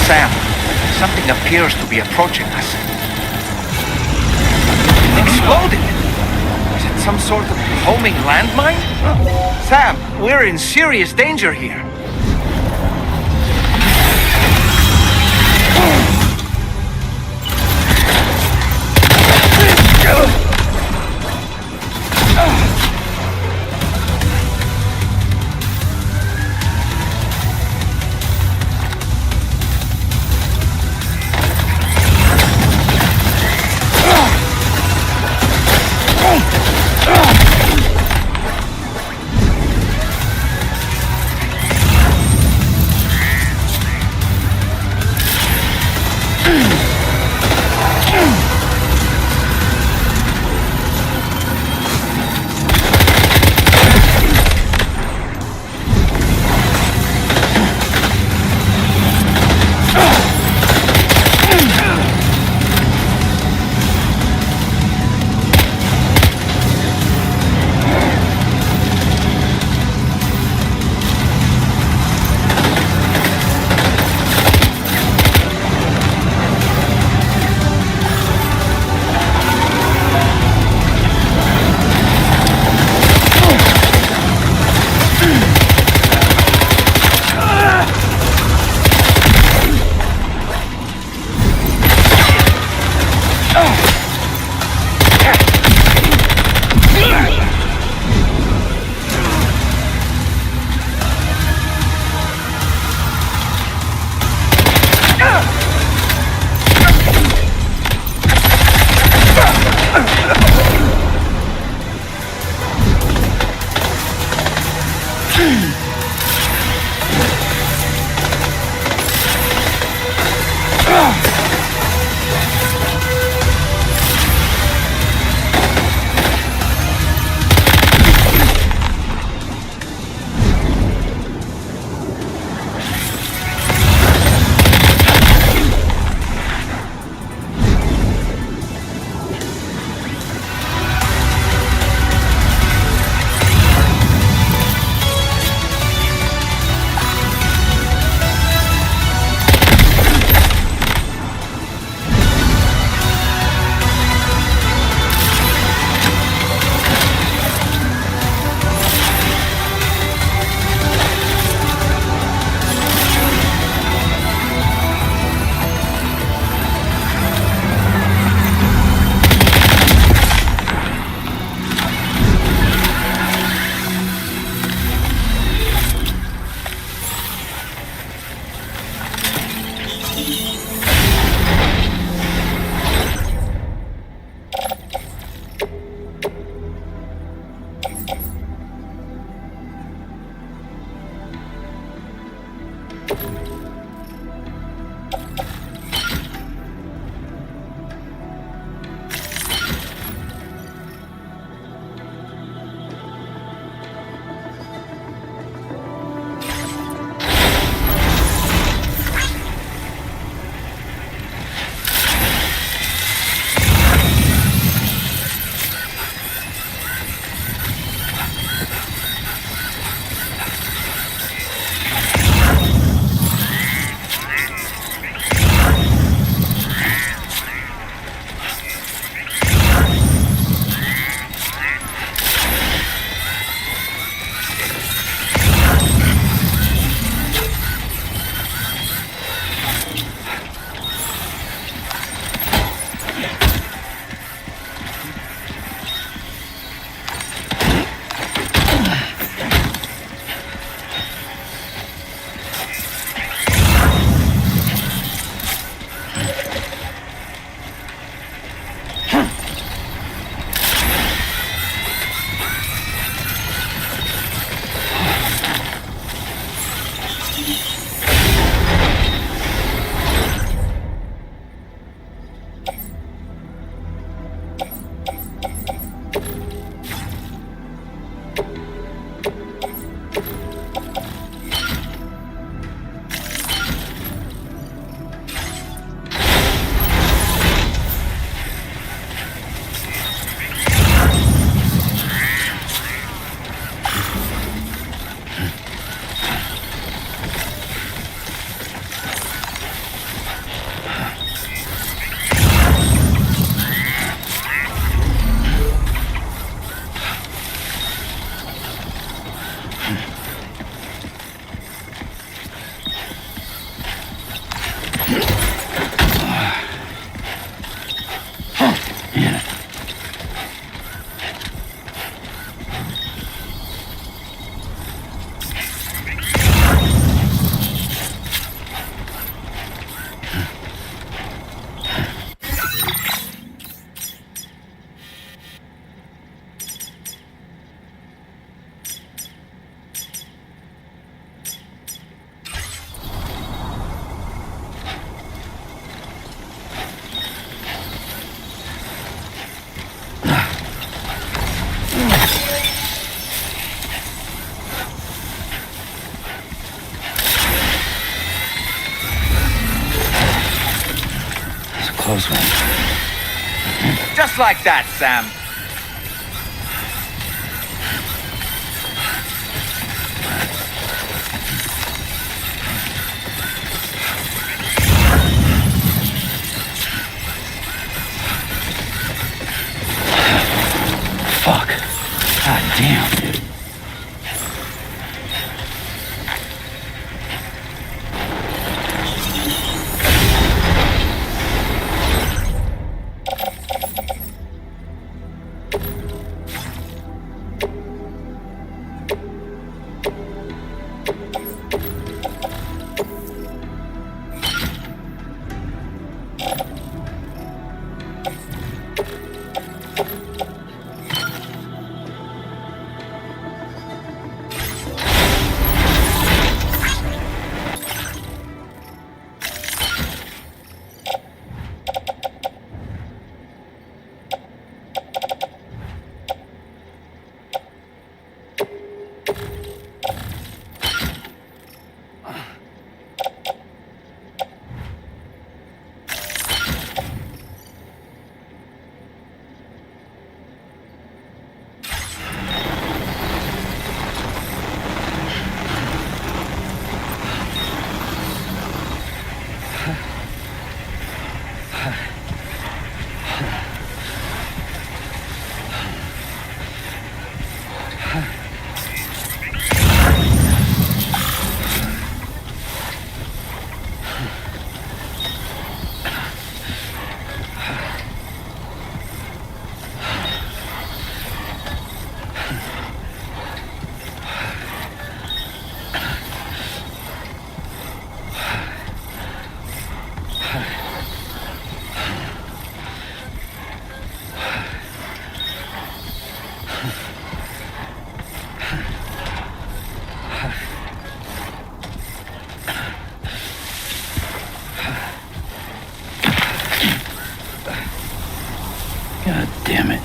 Sam, something appears to be approaching us. exploded. Is it some sort of homing landmine? Sam, we're in serious danger here.
close one.
Just like that, Sam.
Fuck. God damn, dude. God damn it.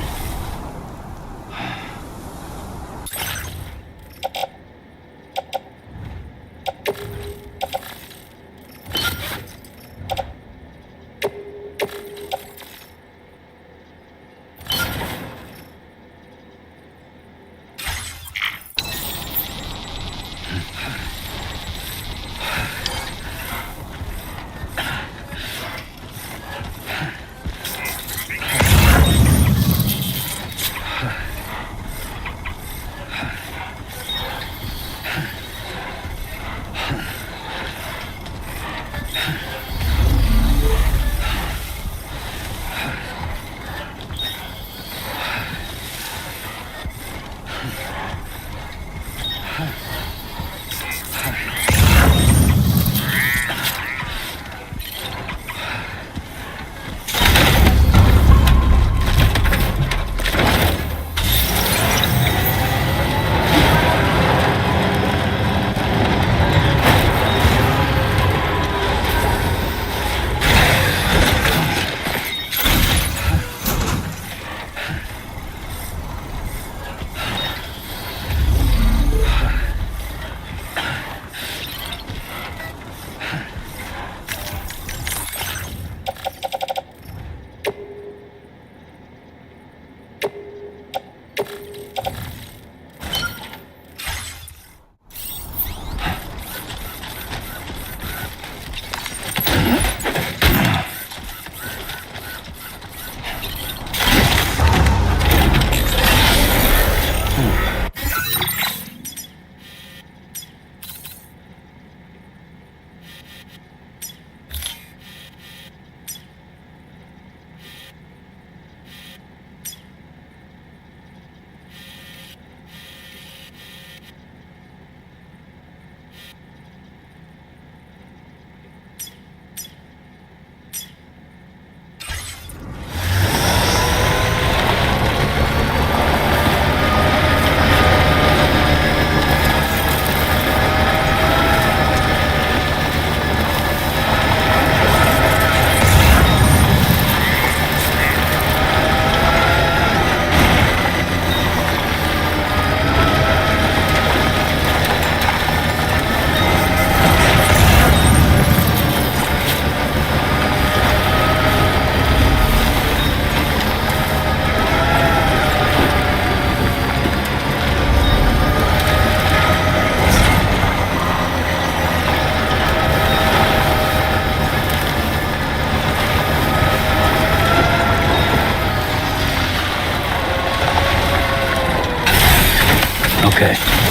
Okay.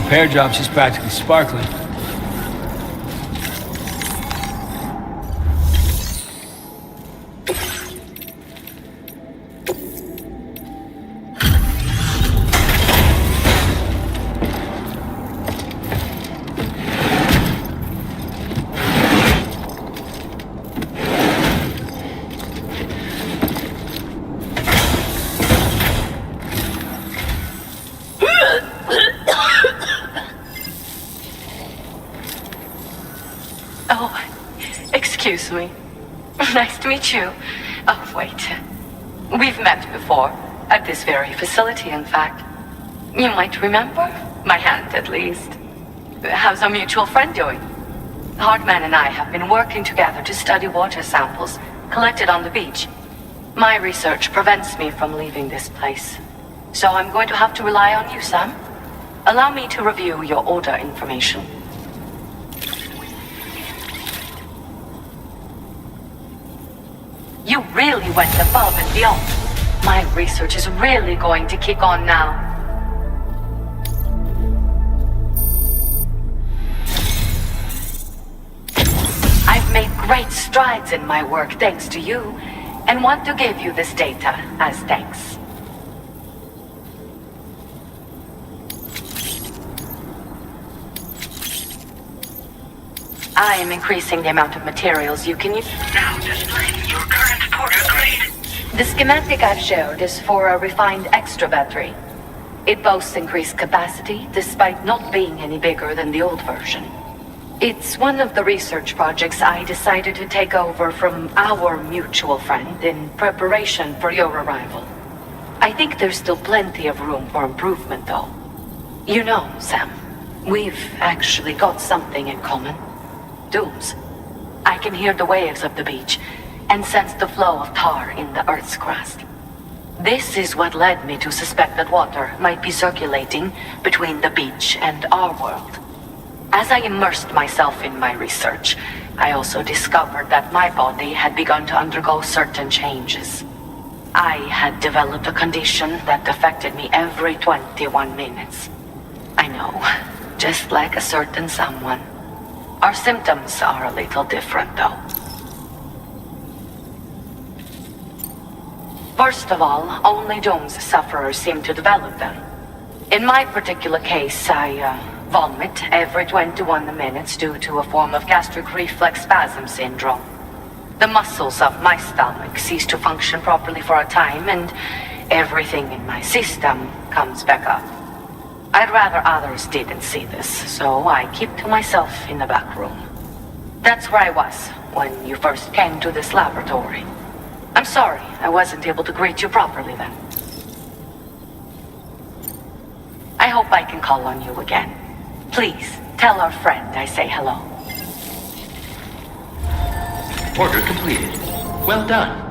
Repair job, she's practically sparkling.
Excuse me. Nice to meet you. Oh, wait. We've met before. At this very facility, in fact. You might remember. My hand, at least. How's our mutual friend doing? Hartman and I have been working together to study water samples collected on the beach. My research prevents me from leaving this place. So I'm going to have to rely on you, Sam. Allow me to review your order information. You really went above and beyond. My research is really going to kick on now. I've made great strides in my work thanks to you, and want to give you this data as thanks. I am increasing the amount of materials you can use.
Now displaying your current Porter grade.
The schematic I've showed is for a refined extra battery. It boasts increased capacity despite not being any bigger than the old version. It's one of the research projects I decided to take over from our mutual friend in preparation for your arrival. I think there's still plenty of room for improvement, though. You know, Sam, we've actually got something in common. Dooms. I can hear the waves of the beach and sense the flow of tar in the Earth's crust. This is what led me to suspect that water might be circulating between the beach and our world. As I immersed myself in my research, I also discovered that my body had begun to undergo certain changes. I had developed a condition that affected me every 21 minutes. I know, just like a certain someone. Our symptoms are a little different, though. First of all, only Doom's sufferers seem to develop them. In my particular case, I vomit every 21 minutes due to a form of gastric reflex spasm syndrome. The muscles of my stomach cease to function properly for a time, and everything in my system comes back up. I'd rather others didn't see this, so I keep to myself in the back room. That's where I was when you first came to this laboratory. I'm sorry I wasn't able to greet you properly then. I hope I can call on you again. Please, tell our friend I say hello.
Order completed. Well done.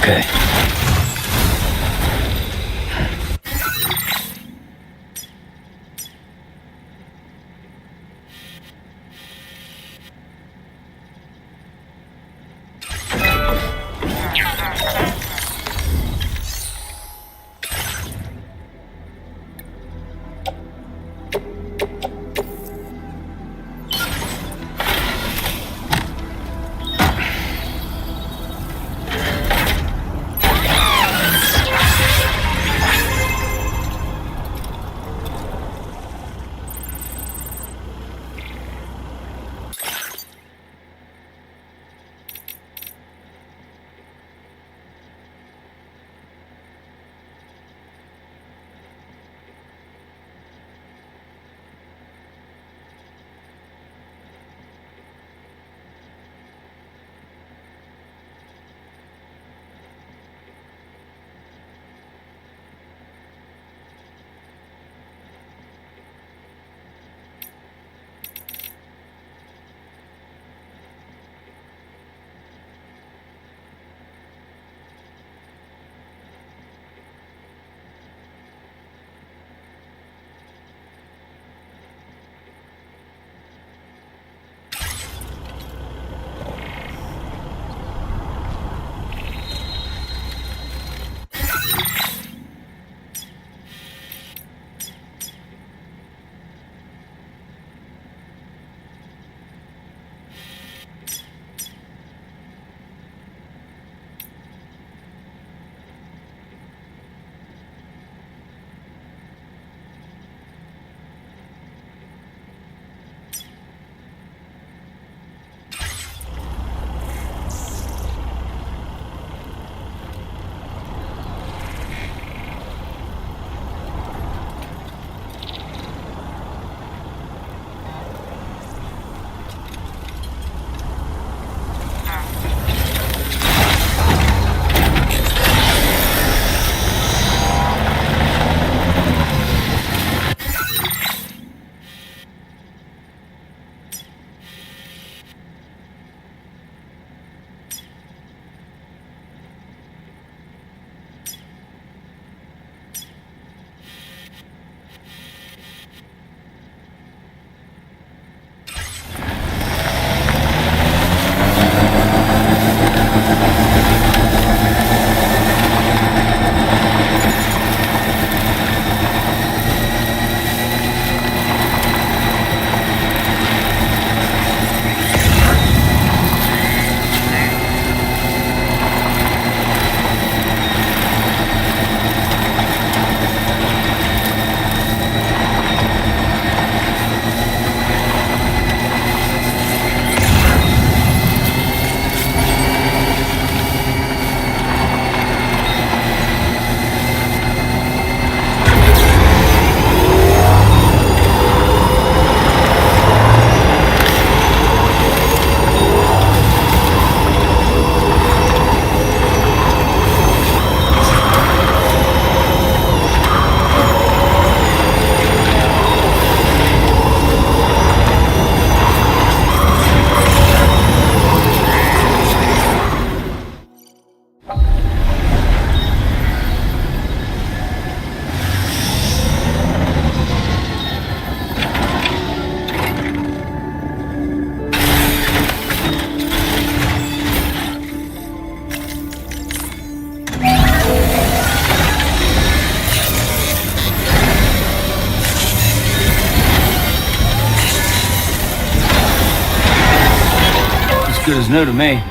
Okay. good as new to me.